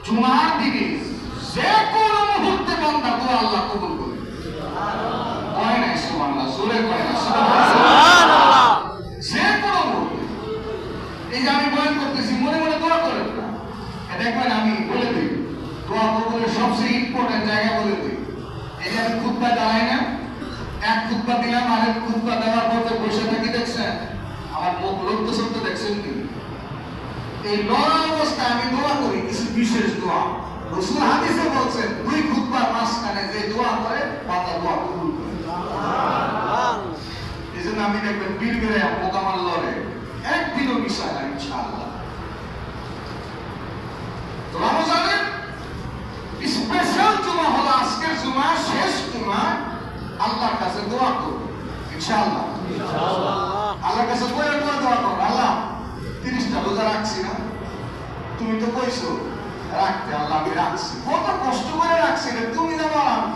জুমার দিনে যে কোনো মুহূর্তে বান্দা দোয়া আল্লাহ কবুল করে। হয় না সুবহানাল্লাহ, জোরে করে না সুবহানাল্লাহ। যে কোনো মুহূর্তে, এই যে আমি বয়ান করতেছি মনে মনে দোয়া করেন না, দেখবেন আমি বলে দিই দোয়া কবুলের সবচেয়ে ইম্পর্টেন্ট জায়গা বলে দিই। এই যে আমি খুতবা দাঁড়াই না, এক খুতবা দিলাম আর এক খুতবা দেওয়ার পর বসে থাকি, দেখছেন আমার মুখ লড়তে চলতে দেখছেন কি? এই লড়া অবস্থায় আমি দোয়া করি কিছু বিশেষ দোয়া। রাসূল হাদিসে বলছেন দুই খুতবার মাঝখানে যে দোয়া করে বান্দা দোয়া কবুল করে। এই জন্য আমি দেখবেন বীর বেড়ে মোকামাল লড়ে একদিনও মিশা না ইনশাআল্লাহ। তো রমজানের স্পেশাল জুমা হলো আজকের জুমা, শেষ জুমা। আল্লাহর কাছে দোয়া করব ইনশাআল্লাহ। আল্লাহর কাছে দোয়া করব, আল্লাহ 30টা রোজা রাখছি না, তুমি তো কইছো রাখতে, আল্লাহ আমি রাখছি। কত কষ্ট করে রাখছি রে, তুমি জানো আমি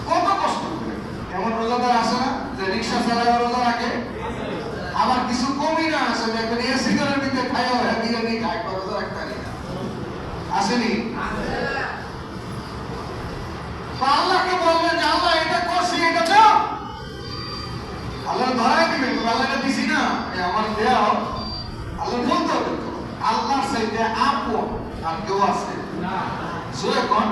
কত কষ্ট করে। এমন রোজাদার আছে না যে রিক্সা চালায় রোজা রাখে, আবার কিছু কমই না আছে দেখবেন এসি ঘরের ভিতরে খায় হয় বিরিয়ানি খায়, রোজা রাখতে পারি না, আসেনি? আল্লাহকে বলবেন যে আল্লাহ এটা করছি, এটা দাও, আল্লাহ ধরাই দিবেন। আল্লাহ এটা দিছি না, আমার দেও, আল্লাহ বলতে হবে আল্লাহর চাইতে আপন আর কেউ আছে? জোরে কোন